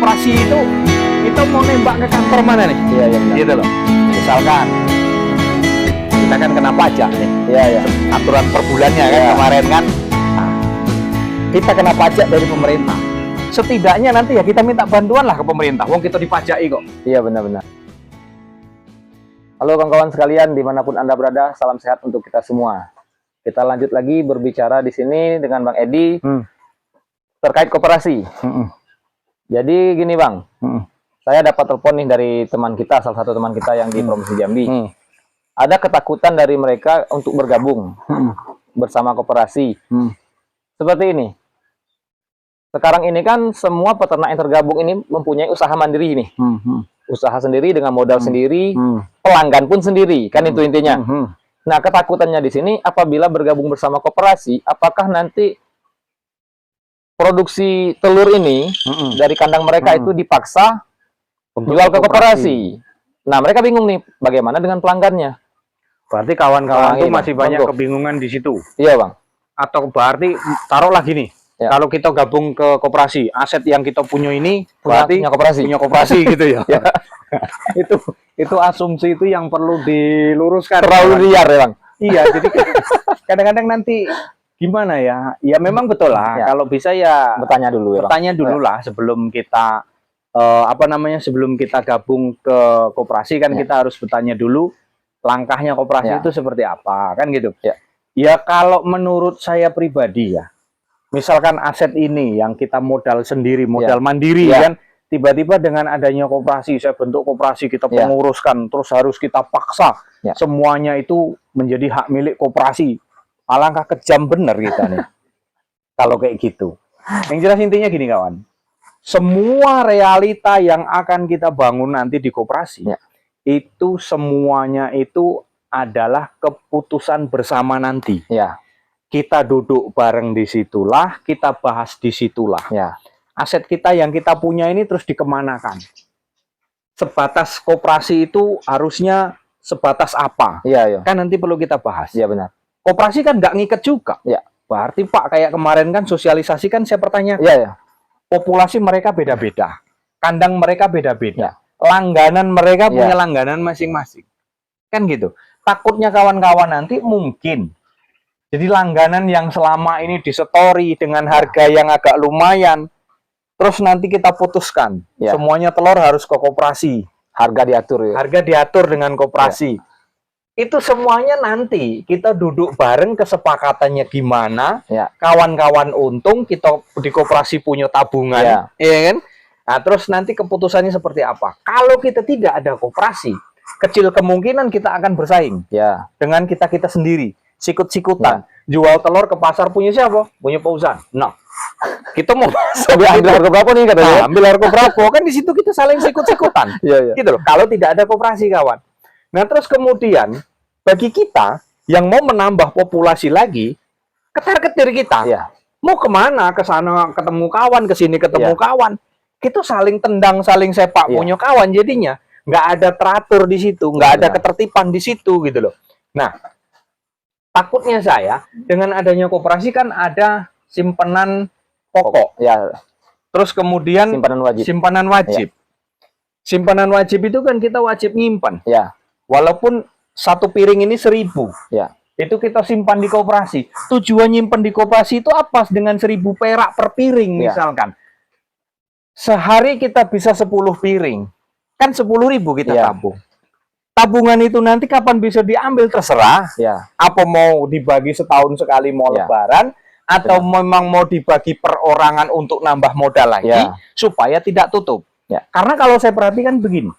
koperasi itu kita mau nembak ke kantor mana nih? Iya, iya, benar. Gitu loh. Misalkan kita kan kena pajak nih. Iya, iya. Aturan per bulannya kan Iya. kemarin kan. Nah, kita kena pajak dari pemerintah. Setidaknya nanti ya kita minta bantuan lah ke pemerintah. Wong kita dipajaki kok. Iya, benar-benar. Halo kawan-kawan sekalian, dimanapun Anda berada, salam sehat untuk kita semua. Kita lanjut lagi berbicara di sini dengan Bang Edi terkait koperasi. Jadi gini Bang, saya dapat telepon nih dari teman kita, salah satu teman kita yang di Provinsi Jambi. Ada ketakutan dari mereka untuk bergabung bersama koperasi. Seperti ini. Sekarang ini kan semua peternak yang tergabung ini mempunyai usaha mandiri nih. Usaha sendiri dengan modal sendiri, pelanggan pun sendiri, kan itu intinya. Nah, ketakutannya di sini apabila bergabung bersama koperasi, apakah nanti produksi telur ini dari kandang mereka itu dipaksa jual ke koperasi. Nah, mereka bingung nih, bagaimana dengan pelanggannya? Berarti kawan-kawan itu Bang, masih banyak monggo. kebingungan di situ. Iya, Bang. Atau berarti taruh lagi nih. Ya. Kalau kita gabung ke koperasi, aset yang kita punya ini berarti Punya koperasi. punya koperasi gitu ya. Ya. itu asumsi itu yang perlu diluruskan. Terlalu liar ya, Bang. Iya, jadi kadang-kadang nanti gimana ya? Ya memang betul lah. Ya. Kalau bisa ya Bertanya dulu ya, Bang. bertanya dulu lah sebelum kita sebelum kita gabung ke koperasi kan Ya. kita harus bertanya dulu langkahnya koperasi Ya. itu seperti apa kan gitu. Ya. Ya kalau menurut saya pribadi ya, misalkan aset ini yang kita modal sendiri, modal mandiri Ya. kan, tiba-tiba dengan adanya koperasi, saya bentuk koperasi, kita Ya. penguruskan, terus harus kita paksa Ya. semuanya itu menjadi hak milik koperasi. Alangkah kejam bener kita nih. Kalau kayak gitu. Yang jelas intinya gini kawan, semua realita yang akan kita bangun nanti di koperasi, Ya. itu semuanya itu adalah keputusan bersama nanti. Ya, Kita duduk bareng di situlah, kita bahas di situlah. ya. Aset kita yang kita punya ini terus dikemanakan. Sebatas koperasi itu harusnya sebatas apa? Iya, iya. Kan nanti perlu kita bahas. Iya, benar. Koperasi kan nggak ngiket juga. Ya. Berarti Pak, kayak kemarin kan sosialisasi kan saya pertanyaan, Iya, iya. populasi mereka beda-beda. Kandang mereka beda-beda. Ya. Langganan mereka Ya. punya langganan masing-masing. Kan gitu. Takutnya kawan-kawan nanti mungkin jadi langganan yang selama ini disetori dengan harga yang agak lumayan, terus nanti kita putuskan, Ya. semuanya telur harus ke koperasi. Harga diatur ya. Harga diatur dengan koperasi. Itu semuanya nanti kita duduk bareng kesepakatannya gimana, Ya. kawan-kawan untung, kita di koperasi punya tabungan, ya kan? Nah, terus nanti keputusannya seperti apa? Kalau kita tidak ada koperasi, kecil kemungkinan kita akan bersaing Ya. dengan kita-kita sendiri. Sikut-sikutan, jual telur ke pasar punya siapa? Punya Fauzan. Nah, kita mau Ambil harga berapa nih katanya? nah, ambil harga berapa? Kan di situ kita saling sikut-sikutan. Iya, iya. Gitu loh. Kalau tidak ada koperasi kawan. Nah, terus kemudian bagi kita yang mau menambah populasi lagi, ketar-ketir kita. Iya. Mau kemana? Ke sana ketemu kawan, ke sini ketemu kawan. Kita saling tendang, saling sepak Iya. punya kawan jadinya. Nggak ada teratur di situ, nggak ada Benar. ketertiban di situ gitu loh. Nah, takutnya saya dengan adanya koperasi kan ada simpanan pokok, Ya, terus kemudian simpanan wajib. simpanan wajib. Simpanan wajib itu kan kita wajib nyimpan. Ya, Walaupun satu piring ini 1.000, ya. itu kita simpan di koperasi. Tujuan nyimpan di koperasi itu apa? Dengan 1.000 perak per piring Ya. misalkan. Sehari kita bisa 10 piring. Kan 10.000 kita Ya. tabung. Tabungan itu nanti kapan bisa diambil terserah. Ya. Apa mau dibagi setahun sekali mau Ya. lebaran, atau memang mau dibagi perorangan untuk nambah modal lagi, Ya. supaya tidak tutup. Ya. Karena kalau saya perhatikan begini,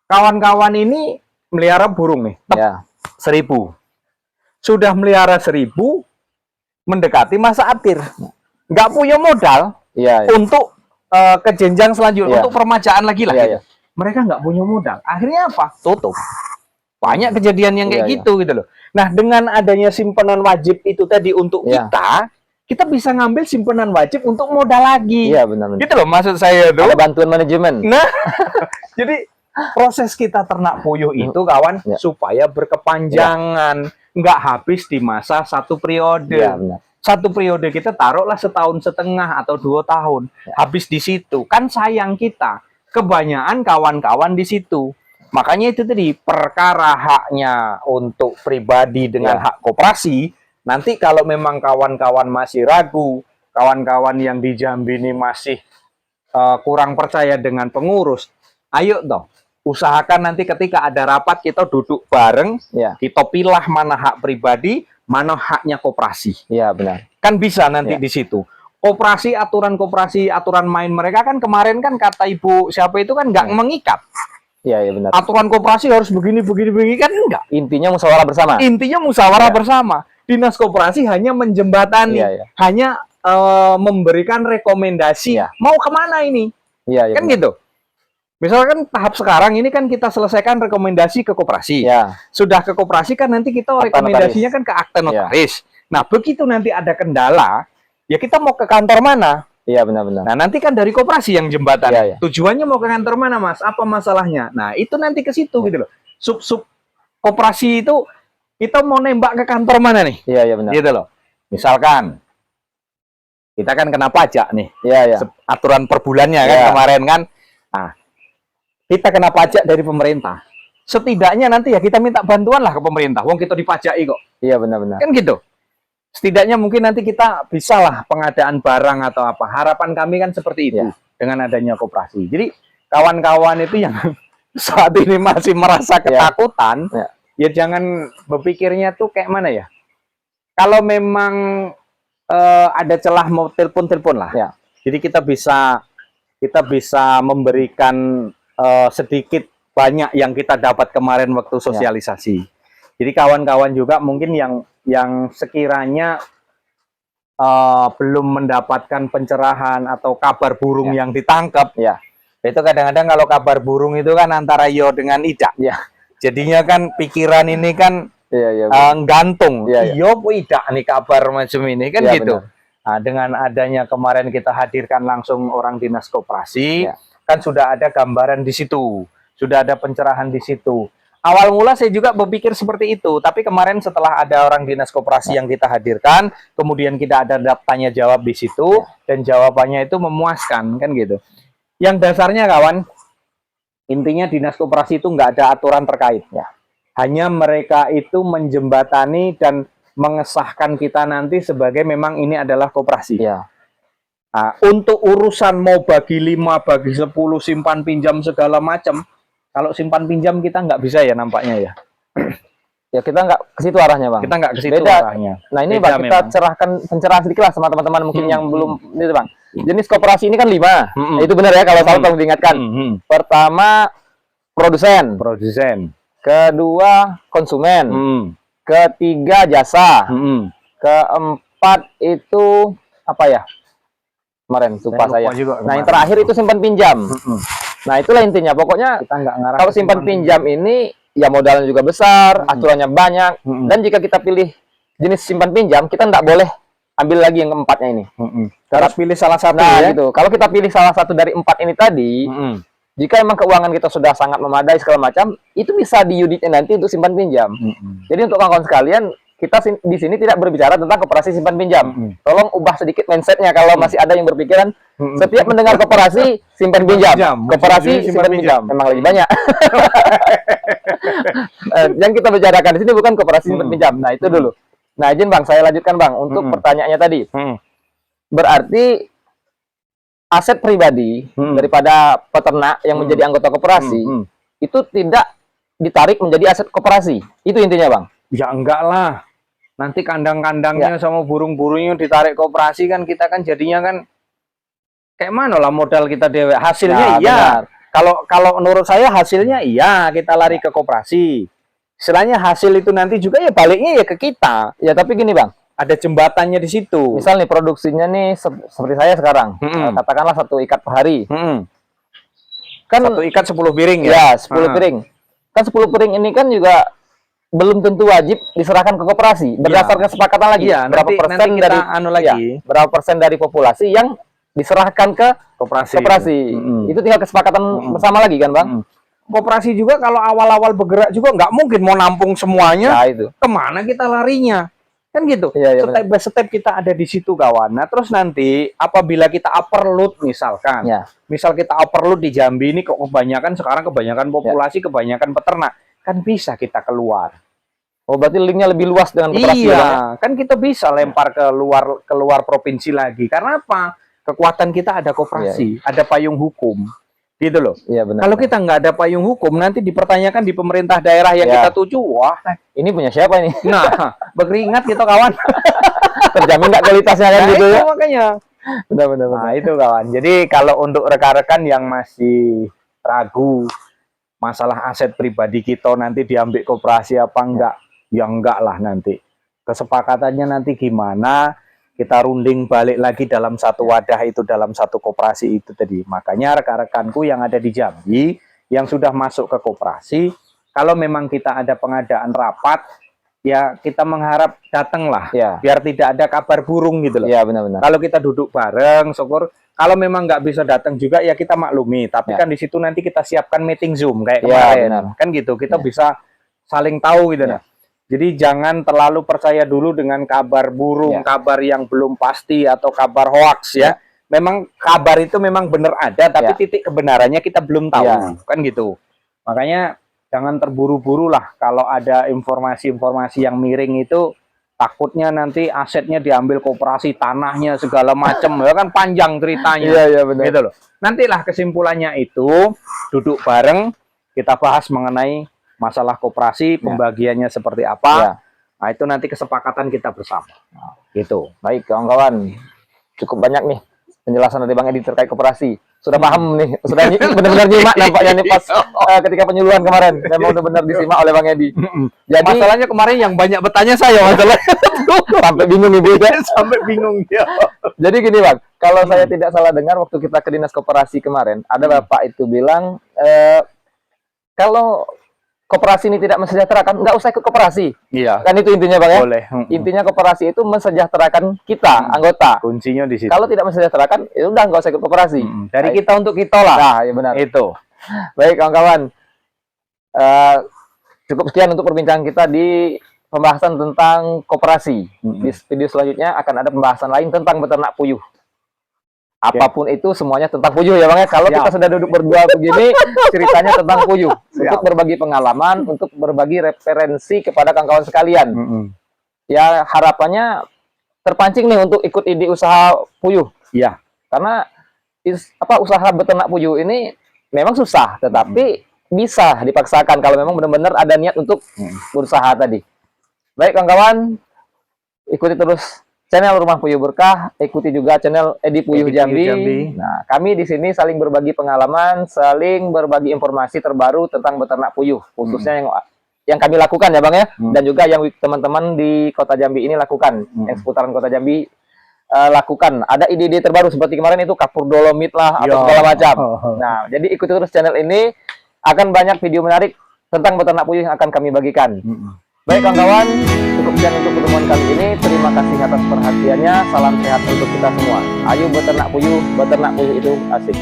kawan-kawan ini melihara burung nih, Ya. 1.000. Sudah melihara 1.000, mendekati masa akhir. Nggak punya modal Iya, iya. untuk ke jenjang selanjutnya, Ya. untuk permajaan lagi lah. Iya, gitu. iya. Mereka nggak punya modal. Akhirnya apa? Tutup. Banyak kejadian yang kayak Iya, iya. gitu gitu loh. Nah, dengan adanya simpanan wajib itu tadi untuk Iya. kita bisa ngambil simpanan wajib untuk modal lagi. Iya, benar-benar. Gitu loh maksud saya tuh. Ada bantuan manajemen. Nah, jadi proses kita ternak puyuh itu kawan Ya. supaya berkepanjangan, nggak habis di masa satu periode. Iya, benar. Satu periode kita taruhlah setahun setengah atau 2 tahun, habis di situ. Kan sayang kita, kebanyakan kawan-kawan di situ. Makanya itu tadi, perkara haknya untuk pribadi dengan hak koperasi, nanti kalau memang kawan-kawan masih ragu, kawan-kawan yang di Jambi ini masih kurang percaya dengan pengurus, ayo dong, usahakan nanti ketika ada rapat kita duduk bareng, kita pilah mana hak pribadi, mana haknya koperasi. Iya, benar. Kan bisa nanti di situ. Koperasi, aturan main mereka kan kemarin kan kata Ibu siapa itu kan nggak mengikat. Iya, iya benar. Aturan koperasi harus begini kan enggak. Intinya musyawarah bersama. Intinya musyawarah bersama. Dinas koperasi hanya menjembatani, hanya memberikan rekomendasi. Mau kemana ini? Kan benar. Gitu. Misalkan tahap sekarang ini kan kita selesaikan rekomendasi ke koperasi. Sudah ke koperasi kan nanti kita rekomendasinya kan ke akte notaris. Nah, begitu nanti ada kendala, ya kita mau ke kantor mana? Iya, benar-benar. Nah, nanti kan dari koperasi yang jembatan. Tujuannya mau ke kantor mana, Mas? Apa masalahnya? Nah, itu nanti ke situ gitu loh. Sub-sub koperasi itu kita mau nembak ke kantor mana nih? Iya, iya benar. Gitu loh. Misalkan kita kan kena pajak nih. Aturan per bulannya kan kemarin kan. Nah, kita kena pajak dari pemerintah. Setidaknya nanti ya kita minta bantuan lah ke pemerintah. Wong kita dipajaki kok. Iya, benar-benar. Kan gitu. Setidaknya mungkin nanti kita bisa lah pengadaan barang atau apa. Harapan kami kan seperti itu dengan adanya koperasi. Jadi kawan-kawan itu yang saat ini masih merasa ketakutan, ya jangan berpikirnya tuh kayak mana ya. Kalau memang ada celah mau telepon lah. Jadi kita bisa memberikan sedikit banyak yang kita dapat kemarin waktu sosialisasi. Jadi kawan-kawan juga mungkin yang sekiranya belum mendapatkan pencerahan atau kabar burung yang ditangkap, itu kadang-kadang kalau kabar burung itu kan antara yo dengan ida, jadinya kan pikiran ini kan gantung, yo ida nih kabar macam ini kan gitu. Nah, dengan adanya kemarin kita hadirkan langsung orang dinas koperasi, kan sudah ada gambaran di situ, sudah ada pencerahan di situ. Awal mula saya juga berpikir seperti itu, tapi kemarin setelah ada orang dinas koperasi yang kita hadirkan, kemudian kita ada tanya jawab di situ, dan jawabannya itu memuaskan, kan gitu. Yang dasarnya kawan, intinya dinas koperasi itu nggak ada aturan terkait, hanya mereka itu menjembatani dan mengesahkan kita nanti sebagai memang ini adalah koperasi. Nah, untuk urusan mau bagi 5, bagi 10, simpan pinjam segala macam, kalau simpan pinjam kita nggak bisa ya nampaknya ya. Ya kita nggak ke situ arahnya bang. Kita nggak ke situ arahnya. Nah ini bang, kita cerahkan pencerahan sedikit lah sama teman-teman mungkin yang belum itu bang. Jenis koperasi ini kan 5. Nah, itu benar ya kalau salah tolong diingatkan. Pertama produsen. Kedua konsumen. Ketiga jasa. Keempat itu apa ya? Kemarin lupa saya. Nah yang terakhir itu simpan pinjam. Nah itulah intinya. Pokoknya kita nggak ngarah kalau simpan pinjam ini ya modalnya juga besar, aturannya banyak, dan jika kita pilih jenis simpan pinjam, kita nggak boleh ambil lagi yang keempatnya ini. Harus pilih salah satu ya. Gitu. Kalau kita pilih salah satu dari 4 ini tadi, jika memang keuangan kita sudah sangat memadai segala macam, itu bisa diunitnya nanti untuk simpan pinjam. Jadi untuk kawan-kawan sekalian, kita di sini tidak berbicara tentang koperasi simpan pinjam. Tolong ubah sedikit mindsetnya kalau masih ada yang berpikiran setiap mendengar koperasi simpan pinjam, koperasi simpan pinjam, memang lebih banyak. Yang kita bicarakan di sini bukan koperasi simpan pinjam. Nah itu dulu. Nah izin bang, saya lanjutkan bang untuk pertanyaannya tadi. Berarti aset pribadi daripada peternak yang menjadi anggota koperasi itu tidak ditarik menjadi aset koperasi. Itu intinya bang. Ya enggak lah. Nanti kandang-kandangnya sama burung-burungnya ditarik koperasi kan kita kan jadinya kan kayak mana lah modal kita dewe. Hasilnya kalau menurut saya hasilnya kita lari ke koperasi. Istilahnya hasil itu nanti juga ya baliknya ya ke kita. Ya tapi gini bang, ada jembatannya di situ. Misal nih produksinya nih seperti saya sekarang, katakanlah 1 ikat per hari. Kan 1 ikat 10 piring ya. Ya 10 piring. Kan 10 piring ini kan juga belum tentu wajib diserahkan ke koperasi berdasarkan kesepakatan lagi berapa persen dari berapa persen dari populasi yang diserahkan ke koperasi. Itu tinggal kesepakatan bersama lagi kan bang. Koperasi juga kalau awal-awal bergerak juga nggak mungkin mau nampung semuanya. Nah, itu kemana kita larinya Kan gitu. Iya, Step by step kita ada di situ kawan. Nah, terus nanti apabila kita upperload misalkan. Ya. Misal kita upperload di Jambi ini kok kebanyakan populasi, kebanyakan peternak, kan bisa kita keluar. Oh, berarti linknya lebih luas dengan koperasi. Iya, ya? kan kita bisa lempar ke luar provinsi lagi. Karena apa? Kekuatan kita ada koperasi, ada payung hukum. Gitu loh. Iya, benar. Kalau kita nggak ada payung hukum, nanti dipertanyakan di pemerintah daerah yang kita tuju, wah, ini punya siapa ini? nah, berkeringat gitu kawan. Terjamin nggak kualitasnya kan gitu ya? Makanya. Benar. Nah, itu kawan. Jadi kalau untuk rekan-rekan yang masih ragu masalah aset pribadi kita nanti diambil koperasi apa enggak, ya enggak lah nanti. Kesepakatannya nanti gimana? Kita runding balik lagi dalam satu wadah itu, dalam satu koperasi itu tadi. Makanya rekan-rekanku yang ada di Jambi, yang sudah masuk ke koperasi, kalau memang kita ada pengadaan rapat, ya kita mengharap datanglah, biar tidak ada kabar burung gitu loh. Iya, benar-benar. Kalau kita duduk bareng, syukur. Kalau memang nggak bisa datang juga, ya kita maklumi. Tapi kan di situ nanti kita siapkan meeting Zoom kayak kemarin. Kan gitu, kita bisa saling tahu gitu. Nah. Jadi jangan terlalu percaya dulu dengan kabar burung, kabar yang belum pasti atau kabar hoax ya. Memang kabar itu memang benar ada, tapi titik kebenarannya kita belum tahu, kan gitu. Makanya jangan terburu-buru lah kalau ada informasi-informasi yang miring itu, takutnya nanti asetnya diambil koperasi, tanahnya segala macam, ya kan panjang ceritanya. Iya, benar. Gitu loh. Nantilah kesimpulannya itu duduk bareng, kita bahas mengenai masalah koperasi, pembagiannya seperti apa. Nah, itu nanti kesepakatan kita bersama. Gitu. Baik, kawan-kawan. Cukup banyak nih penjelasan dari Bang Edi terkait koperasi. Sudah paham nih, sudah benar-benar nyimak nampaknya nih pas ketika penyuluhan kemarin. Memang benar-benar disimak oleh Bang Edi. Jadi masalahnya kemarin yang banyak bertanya saya masalah sampai bingung Ibu ya. Sampai bingung ya. Jadi gini Bang, kalau saya tidak salah dengar waktu kita ke Dinas Koperasi kemarin, ada Bapak itu bilang kalau koperasi ini tidak mensejahterakan, nggak usah ikut koperasi. Iya. Kan itu intinya Bang ya? Boleh. Intinya koperasi itu mensejahterakan kita, anggota. Kuncinya di situ. Kalau tidak mensejahterakan, ya udah nggak usah ikut koperasi. Dari kita untuk kita lah. Nah, ya benar. Itu. Baik kawan-kawan. Cukup sekian untuk perbincangan kita di pembahasan tentang koperasi. Di video selanjutnya akan ada pembahasan lain tentang beternak puyuh. Apapun itu semuanya tentang puyuh ya Bang ya. Kalau kita sudah duduk berdua begini, ceritanya tentang puyuh. Untuk berbagi pengalaman, untuk berbagi referensi kepada kawan-kawan sekalian. Ya harapannya terpancing nih untuk ikut ide usaha puyuh. Iya. Karena usaha beternak puyuh ini memang susah, tetapi bisa dipaksakan kalau memang benar-benar ada niat untuk berusaha tadi. Baik kawan-kawan, ikuti terus channel Rumah Puyuh Berkah, ikuti juga channel Edi Puyuh Jambi. Nah, kami di sini saling berbagi pengalaman, saling berbagi informasi terbaru tentang beternak puyuh, khususnya yang kami lakukan ya Bang ya, dan juga yang teman-teman di Kota Jambi ini lakukan, yang seputaran Kota Jambi lakukan. Ada ide-ide terbaru seperti kemarin itu kapur dolomit lah atau segala macam. Nah, jadi ikuti terus channel ini, akan banyak video menarik tentang beternak puyuh yang akan kami bagikan. Baik kawan-kawan, cukup sekian untuk pertemuan kali ini. Terima kasih atas perhatiannya. Salam sehat untuk kita semua. Ayo beternak puyuh itu asik.